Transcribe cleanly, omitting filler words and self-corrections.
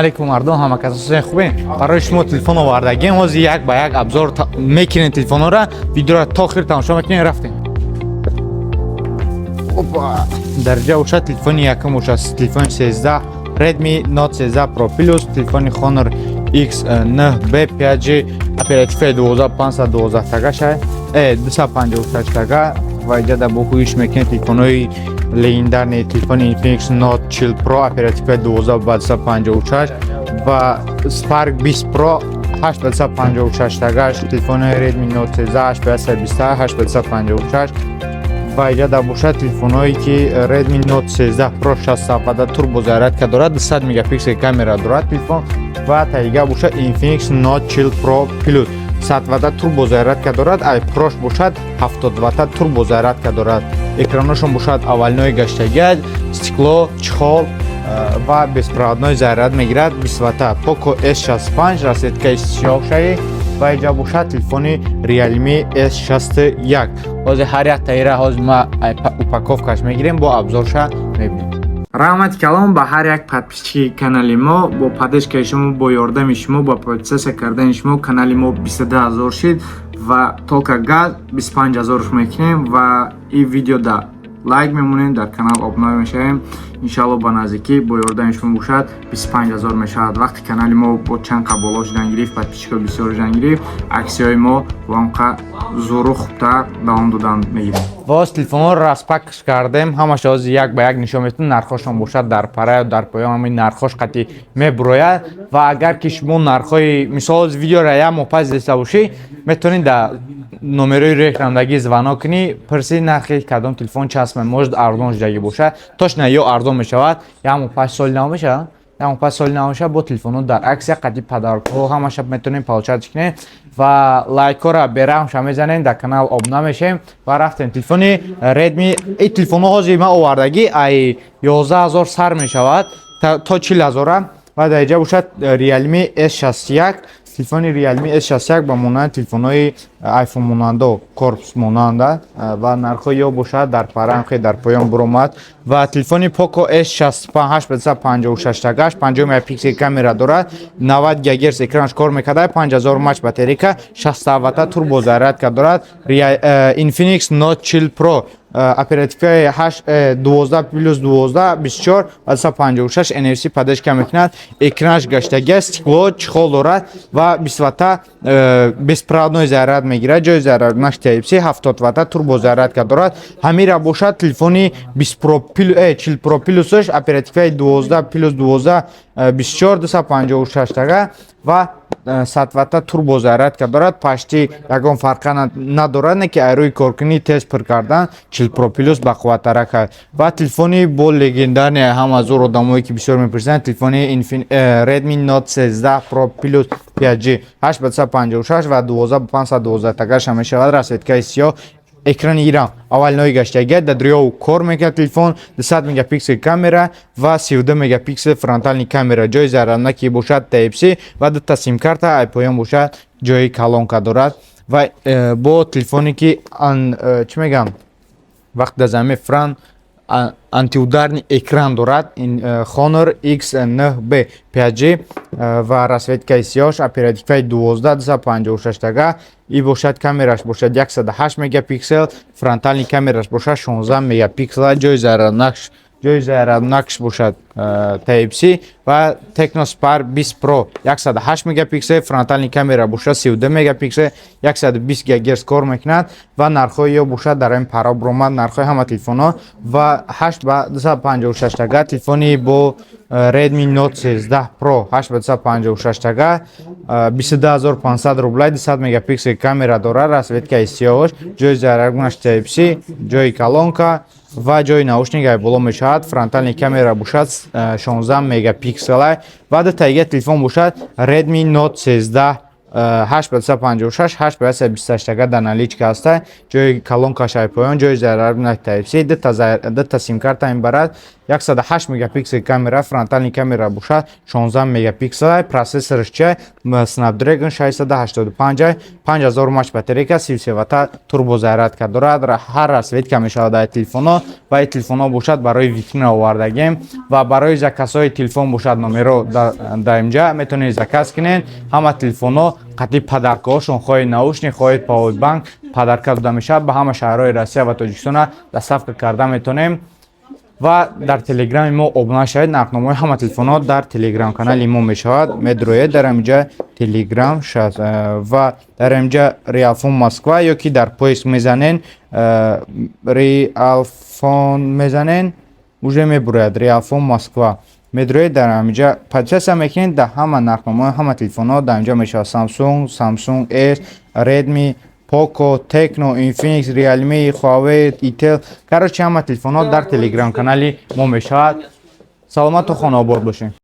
алейкум мардум, ҳама касосе хубе? Барои шумо телефон овардагем. ҳозир як ба як обзор мекунем телефонҳоро. Видеоро то охир тамошо мекунем. Рафтем. Опа. Дарҷа уша телефони якум уша телефони 13 Redmi Note 13 Pro Plus, телефони Honor X9B 5G, оперативаи 12512 тага шай, 256 тага ва ҷада бо ҳуиш мекунем телефонҳои легендарни телефони Infinix Note Chill Pro, оперативаи 12256 ва Spark 20 Pro 856 тага, телефони Redmi Note 13 820 856 ва ҷада бошад телефонҳое ки Redmi Note 13 Pro 670 турбо зарядка дорад, 200 мегапиксел камера дорад телефон ва тагига бошад Infinix Note Chill Pro Plus 100 турбо зарядка дорад, ай Proш бошад 70 турбо зарядка дорад. Экраношон бошад аввалинои гаштагият, стекло, чихол ва беспроводной заряд мегирад 20 Вт. Poco S65 расветкаи сиёҳшавӣ ва иҷа бошад телефони Realme S61. ҳозир ҳар як таира ҳозир ма упаковкаш мегирем, бо обзорша мебинем. Раҳмати калом ба ҳар як подписчики канали мо. Бо поддержкаи шумо, бо ёрдами шумо, бо подписация кардани шумо канали мо 22 000 шид ва толка газ 25 000 мекунем ва ин видео да лайк мемонем, дар канал обнова мешавем. иншалло ба наздикӣ бо ёрдами шумо бошад 25 000 мешавад. вақти канали мо бо чанд қаболо шудан гирифт, подписчикҳо бисёр шудан гирифт, аксияҳои мо вамқа зуру хубтар давом додан мегирем. Воз телефонҳоро распакш кардем, ҳамаша ҳозир як ба як нишон метавонем. Нархҳошон бошад дар пара, дар поён ҳамин нархҳош қатъи мебурояд ва агар ки шумо нархҳои мисол ҳозир видеоро як моҳ пас дида бошӣ, метавонед дар номерои рӯи звонок кунӣ, пурсӣ нархи кадом телефон част может арзон шудагӣ бошад. Точно ё арзон мешавад, як моҳ 5 соли нав мешавад. Як моҳ 5 соли нав мешавад, бо телефонҳо дар аксия қатъи падаркҳо ҳамаша метавонем получать кунем ва лайкҳоро бераҳмша мезанем, дар канал обнова мешавем ва рафтем. Телефони Redmi, ин телефонҳо ҳозир ман овардагӣ ай 11 000 сар мешавад то 40 000 ва дар иҷа бошад Realme S61. телефони Realme S61 ба монанд телефонҳои iPhone монандо, корпус монанда ва нархҳо ё бошад дар парамхи дар поён буромад ва телефони Poco S65 856 тагаш 50 мегапиксел камера дорад, 90 ГГц экранаш кор мекард, 5000 мач батарейка, 60 Вт турбо зарядка дорад. Infinix Note Chill Pro оперативаи 12+12 24 256 NFC поддержка мекунад, экранаш гаштагиаст, стекло, чихол дорад ва 20 Вт беспроводной заряд мегирад, ҷои заряднаш Type-C, 70 Вт турбо зарядка дорад. ҳамира бошад телефони 20 Pro Chill Pro Plus оперативаи 12+12 24 256 тага ва 100 Вт турбо зарядка дорад. пашти ягон фарқа надорад, не ки айрӯи коркунӣ тез пур кардан Chill Pro Plus ба қувваттарак аст. ва телефони бо легендарни ҳама зур одамое ки бисёр мепурсанд, телефони Redmi Note 13 Pro Plus 5G 856 ва 12512 тагаш мешавад, расветкаи сиёҳ, экрани ирам аввалинои гаштагият, дар дурёв кор мекард телефон, 200 мегапиксел камера ва 32 мегапиксел фронтални камера, ҷои заряднаки бошад Type-C ва дута сим-карта, ай поён бошад ҷои калонка дорад ва бо телефоне ки чӣ мегам вақт дар замин фран антиударни экран дорад, Honor X9B 5G ва расветкаи сиёҳаш, оперативаи 12256 тага, и бошад камераш бошад 108 мегапиксел, фронтални камераш бошад 16 мегапиксел, ҷои заряднакш бошад Type-C ва Tecno Spark 20 Pro 108 мегапиксел, фронтални камера бошад 32 мегапиксел, 120 ГГц кор мекунад ва нархҳои ё бошад дар ин пара буромад, нархҳои ҳама телефонҳо ва 8 ба 256 тага телефони бо Redmi Note 13 Pro 856 тага 22500 рублай, 200 мегапиксел камера дорад, расветкаи сиёҳаш, ҷои заряднаш Type-C, ҷои калонка ва ҷои наушник ай боло мешавад. фронтални камера бошад 16 мегапиксел ва дар тагиga телефон бошад Redmi Note 13 856 828 така дар наличка ҳаста. ҷои колонкашаи поён, ҷои зарарбинак Type-C, дута сим-карта мебарад. 108 мегапиксел камера, фронтални камера бошад 16 мегапиксел, процессориш чия Snapdragon 685, 5000 мАч батарейка, 33 Вт турбозаратка дорад. Ҳар расветка мешавад дар телефоно ва ин телефоно бошад барои витрина овардагем ва барои закасои телефон бошад. Номеро дар инҷа метавонед заказ кунед. Ҳама телефоно қатъи падаркаҳошон хоҳед наушник, хоҳед павербанк падарка дода мешавад. Ба ҳама шаҳрҳои Россия ва Тоҷикистона доставка карда метавонем. ва дар телеграми мо обуна шавед. нархномаи ҳама телефонҳо дар телеграм канали мо мешавад. медроед дар инҷа телеграм ва дар инҷа Realphone Москва ёки дар поиск мезанен Realphone мезанен уже мебурад Realphone Москва. медроед дар инҷа подписация мекунед. дар ҳама нархномаи ҳама телефонҳо дар инҷа мешавад. Samsung S, Redmi, Poco, Tecno, Infinix, Realme, Huawei, Itel. Короче, ҳама телефонҳо дар телеграм канали мо мешавад. саломату хонобод бошед.